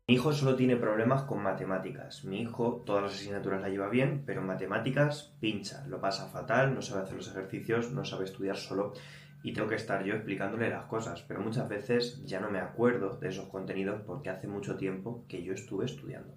Mi hijo solo tiene problemas con matemáticas. Mi hijo todas las asignaturas la lleva bien, pero en matemáticas pincha, lo pasa fatal, no sabe hacer los ejercicios, no sabe estudiar solo y tengo que estar yo explicándole las cosas, pero muchas veces ya no me acuerdo de esos contenidos porque hace mucho tiempo que yo estuve estudiando.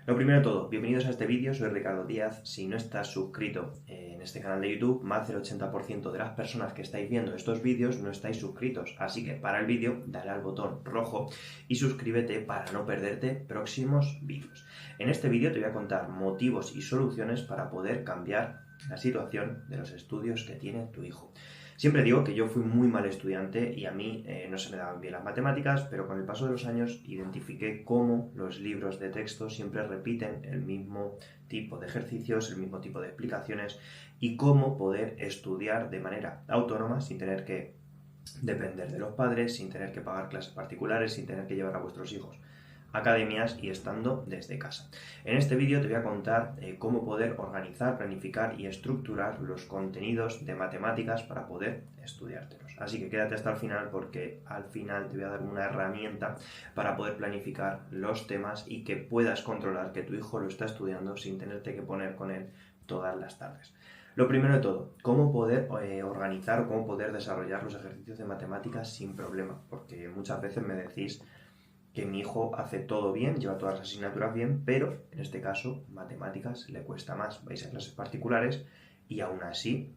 Lo primero de todo, bienvenidos a este vídeo, soy Ricardo Díaz. Si no estás suscrito en este canal de YouTube, más del 80% de las personas que estáis viendo estos vídeos no estáis suscritos. Así que para el vídeo, dale al botón rojo y suscríbete para no perderte próximos vídeos. En este vídeo te voy a contar motivos y soluciones para poder cambiar la situación de los estudios que tiene tu hijo. Siempre digo que yo fui muy mal estudiante y a mí no se me daban bien las matemáticas, pero con el paso de los años identifiqué cómo los libros de texto siempre repiten el mismo tipo de ejercicios, el mismo tipo de explicaciones y cómo poder estudiar de manera autónoma sin tener que depender de los padres, sin tener que pagar clases particulares, sin tener que llevar a vuestros hijos a academias y estando desde casa. En este vídeo te voy a contar cómo poder organizar, planificar y estructurar los contenidos de matemáticas para poder estudiártelos. Así que quédate hasta el final porque al final te voy a dar una herramienta para poder planificar los temas y que puedas controlar que tu hijo lo está estudiando sin tenerte que poner con él todas las tardes. Lo primero de todo, cómo poder organizar o cómo poder desarrollar los ejercicios de matemáticas sin problema, porque muchas veces me decís que mi hijo hace todo bien, lleva todas las asignaturas bien, pero en este caso matemáticas le cuesta más. Vais a clases particulares y aún así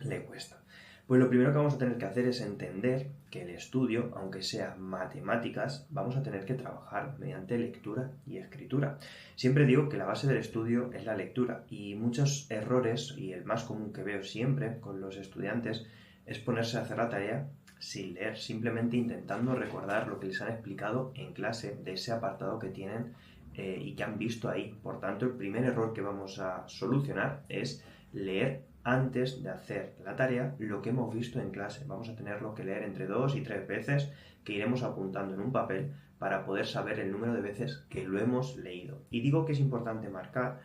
le cuesta. Pues lo primero que vamos a tener que hacer es entender que el estudio, aunque sea matemáticas, vamos a tener que trabajar mediante lectura y escritura. Siempre digo que la base del estudio es la lectura y muchos errores, y el más común que veo siempre con los estudiantes, es ponerse a hacer la tarea sin leer, simplemente intentando recordar lo que les han explicado en clase de ese apartado que tienen y que han visto ahí. Por tanto, el primer error que vamos a solucionar es leer antes de hacer la tarea lo que hemos visto en clase. Vamos a tenerlo que leer entre 2 y 3 veces, que iremos apuntando en un papel para poder saber el número de veces que lo hemos leído. Y digo que es importante marcar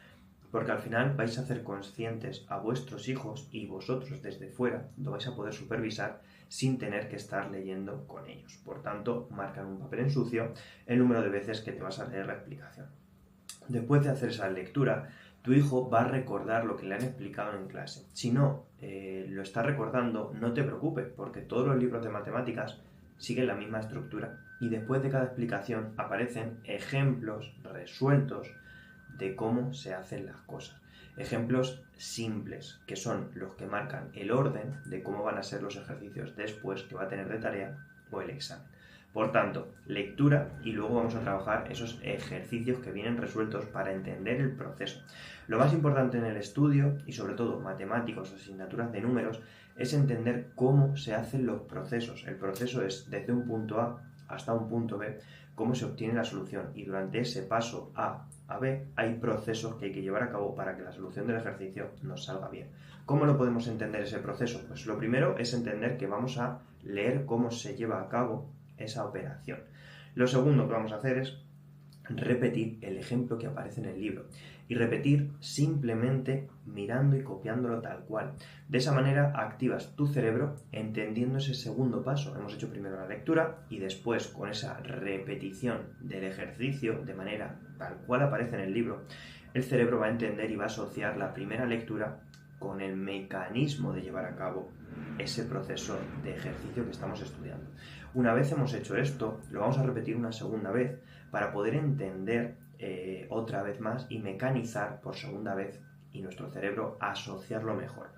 porque al final vais a hacer conscientes a vuestros hijos y vosotros desde fuera lo vais a poder supervisar sin tener que estar leyendo con ellos. Por tanto, marca en un papel en sucio el número de veces que te vas a leer la explicación. Después de hacer esa lectura, tu hijo va a recordar lo que le han explicado en clase. Si no lo está recordando, no te preocupes, porque todos los libros de matemáticas siguen la misma estructura. Y después de cada explicación aparecen ejemplos resueltos de cómo se hacen las cosas. Ejemplos simples, que son los que marcan el orden de cómo van a ser los ejercicios después que va a tener de tarea o el examen. Por tanto, lectura y luego vamos a trabajar esos ejercicios que vienen resueltos para entender el proceso. Lo más importante en el estudio, y sobre todo matemáticos o asignaturas de números, es entender cómo se hacen los procesos. El proceso es desde un punto A hasta un punto B, cómo se obtiene la solución. Y durante ese paso A a B hay procesos que hay que llevar a cabo para que la solución del ejercicio nos salga bien. ¿Cómo lo podemos entender ese proceso? Pues lo primero es entender que vamos a leer cómo se lleva a cabo esa operación. Lo segundo que vamos a hacer es repetir el ejemplo que aparece en el libro y repetir simplemente mirando y copiándolo tal cual. De esa manera activas tu cerebro entendiendo ese segundo paso. Hemos hecho primero la lectura y después con esa repetición del ejercicio de manera tal cual aparece en el libro, el cerebro va a entender y va a asociar la primera lectura con el mecanismo de llevar a cabo ese proceso de ejercicio que estamos estudiando. Una vez hemos hecho esto, lo vamos a repetir una segunda vez para poder entender otra vez más y mecanizar por segunda vez y nuestro cerebro asociarlo mejor.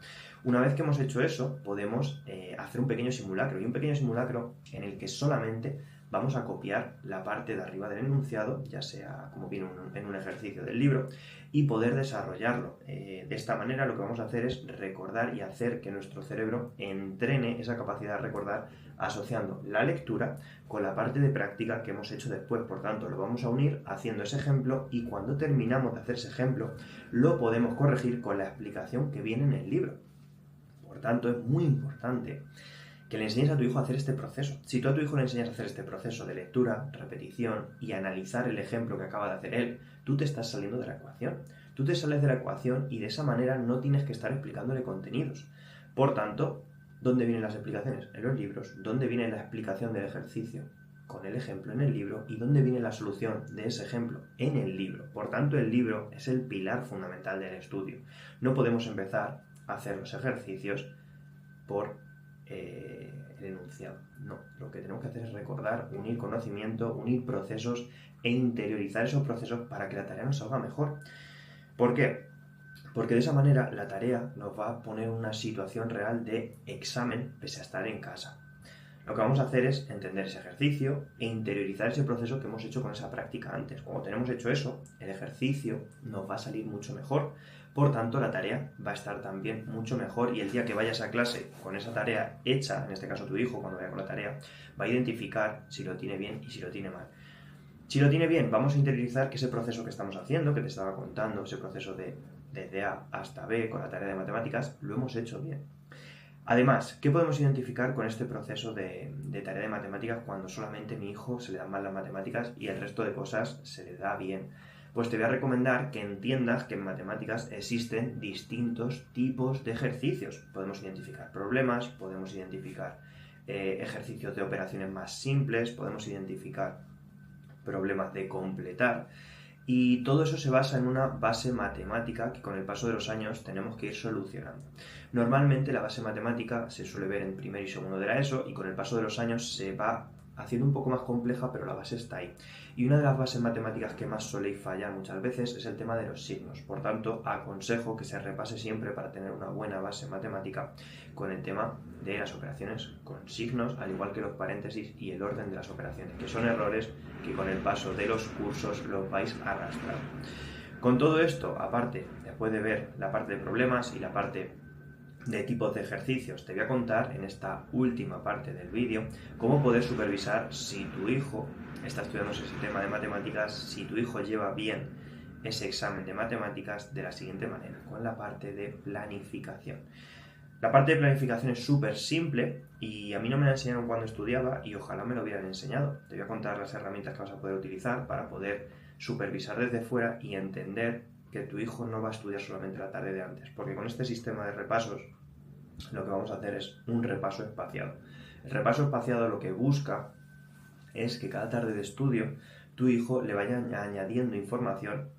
Una vez que hemos hecho eso, podemos hacer un pequeño simulacro, y un pequeño simulacro en el que solamente vamos a copiar la parte de arriba del enunciado, ya sea como viene en un ejercicio del libro, y poder desarrollarlo. De esta manera lo que vamos a hacer es recordar y hacer que nuestro cerebro entrene esa capacidad de recordar asociando la lectura con la parte de práctica que hemos hecho después. Por tanto, lo vamos a unir haciendo ese ejemplo y cuando terminamos de hacer ese ejemplo, lo podemos corregir con la explicación que viene en el libro. Por tanto, es muy importante que le enseñes a tu hijo a hacer este proceso. Si tú a tu hijo le enseñas a hacer este proceso de lectura, repetición y analizar el ejemplo que acaba de hacer él, tú te estás saliendo de la ecuación. Tú te sales de la ecuación y de esa manera no tienes que estar explicándole contenidos. Por tanto, ¿dónde vienen las explicaciones? En los libros. ¿Dónde viene la explicación del ejercicio? con el ejemplo en el libro y dónde viene la solución de ese ejemplo en el libro. Por tanto, el libro es el pilar fundamental del estudio. No podemos empezar a hacer los ejercicios por el enunciado. No, lo que tenemos que hacer es recordar, unir conocimiento, unir procesos e interiorizar esos procesos para que la tarea nos salga mejor. ¿Por qué? Porque de esa manera la tarea nos va a poner una situación real de examen pese a estar en casa. Lo que vamos a hacer es entender ese ejercicio e interiorizar ese proceso que hemos hecho con esa práctica antes. Cuando tenemos hecho eso, el ejercicio nos va a salir mucho mejor. Por tanto, la tarea va a estar también mucho mejor y el día que vayas a clase con esa tarea hecha, en este caso tu hijo cuando vaya con la tarea, va a identificar si lo tiene bien y si lo tiene mal. Si lo tiene bien, vamos a interiorizar que ese proceso que estamos haciendo, que te estaba contando, ese proceso desde A hasta B con la tarea de matemáticas, lo hemos hecho bien. Además, ¿qué podemos identificar con este proceso de tarea de matemáticas cuando solamente a mi hijo se le dan mal las matemáticas y el resto de cosas se le da bien? Pues te voy a recomendar que entiendas que en matemáticas existen distintos tipos de ejercicios. Podemos identificar problemas, podemos identificar ejercicios de operaciones más simples, podemos identificar problemas de completar. Y todo eso se basa en una base matemática que con el paso de los años tenemos que ir solucionando. Normalmente la base matemática se suele ver en primero y segundo de la ESO y con el paso de los años se va haciendo un poco más compleja, pero la base está ahí. Y una de las bases matemáticas que más suele fallar muchas veces es el tema de los signos. Por tanto, aconsejo que se repase siempre para tener una buena base matemática con el tema de las operaciones con signos, al igual que los paréntesis y el orden de las operaciones, que son errores que con el paso de los cursos los vais a arrastrar. Con todo esto, aparte, después de ver la parte de problemas y la parte de tipos de ejercicios, te voy a contar en esta última parte del vídeo cómo poder supervisar si tu hijo está estudiando ese tema de matemáticas, si tu hijo lleva bien ese examen de matemáticas de la siguiente manera, con la parte de planificación. La parte de planificación es súper simple y a mí no me la enseñaron cuando estudiaba y ojalá me lo hubieran enseñado. Te voy a contar las herramientas que vas a poder utilizar para poder supervisar desde fuera y entender que tu hijo no va a estudiar solamente la tarde de antes, porque con este sistema de repasos lo que vamos a hacer es un repaso espaciado. El repaso espaciado lo que busca es que cada tarde de estudio tu hijo le vaya añadiendo información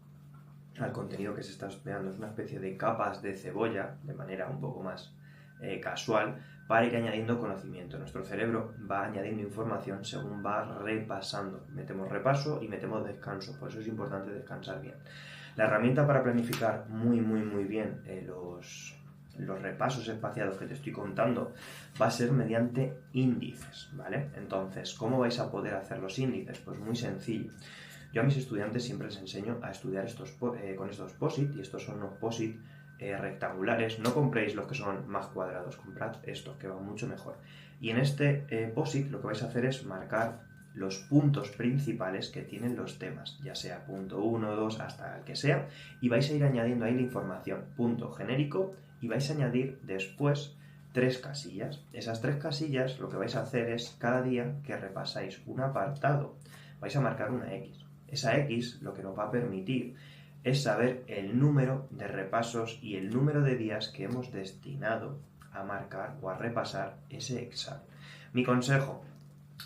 al contenido que se está estudiando. Es una especie de capas de cebolla, de manera un poco más casual, para ir añadiendo conocimiento. Nuestro cerebro va añadiendo información según va repasando. Metemos repaso y metemos descanso, por eso es importante descansar bien. La herramienta para planificar muy bien los repasos espaciados que te estoy contando va a ser mediante índices, ¿vale? Entonces, ¿cómo vais a poder hacer los índices? Pues muy sencillo. Yo a mis estudiantes siempre les enseño a estudiar con estos POSIT, y estos son unos POSIT rectangulares. No compréis los que son más cuadrados, comprad estos que van mucho mejor. Y en este POSIT lo que vais a hacer es marcar los puntos principales que tienen los temas, ya sea punto 1, 2, hasta el que sea, y vais a ir añadiendo ahí la información, punto genérico, y vais a añadir después 3 casillas. Esas 3 casillas lo que vais a hacer es, cada día que repasáis un apartado, vais a marcar una X. Esa X lo que nos va a permitir es saber el número de repasos y el número de días que hemos destinado a marcar o a repasar ese examen. Mi consejo: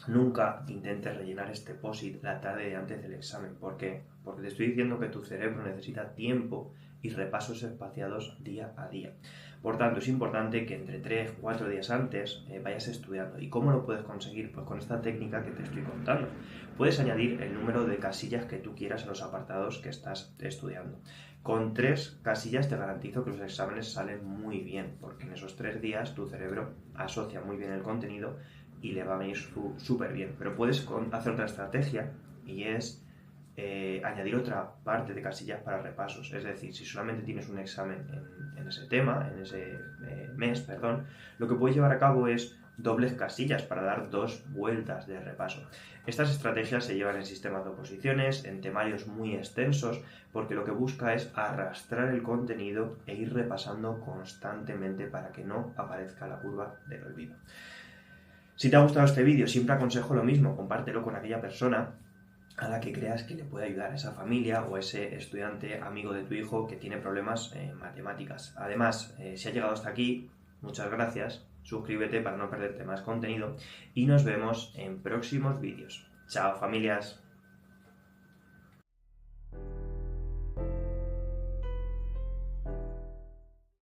nunca intentes rellenar este POSIT la tarde antes del examen. ¿Por qué? Porque te estoy diciendo que tu cerebro necesita tiempo y repasos espaciados día a día. Por tanto, es importante que entre 3-4 días antes vayas estudiando. ¿Y cómo lo puedes conseguir? Pues con esta técnica que te estoy contando. Puedes añadir el número de casillas que tú quieras a los apartados que estás estudiando. Con 3 casillas te garantizo que los exámenes salen muy bien, porque en esos 3 días tu cerebro asocia muy bien el contenido y le va a venir súper bien. Pero puedes hacer otra estrategia y es añadir otra parte de casillas para repasos. Es decir, si solamente tienes un examen en ese tema, en ese mes, perdón, lo que puedes llevar a cabo es dobles casillas para dar 2 vueltas de repaso. Estas estrategias se llevan en sistemas de oposiciones, en temarios muy extensos, porque lo que busca es arrastrar el contenido e ir repasando constantemente para que no aparezca la curva del olvido. Si te ha gustado este vídeo, siempre aconsejo lo mismo: compártelo con aquella persona a la que creas que le puede ayudar, a esa familia o a ese estudiante amigo de tu hijo que tiene problemas en matemáticas. Además, si ha llegado hasta aquí, muchas gracias. suscríbete para no perderte más contenido y nos vemos en próximos vídeos. Chao familias.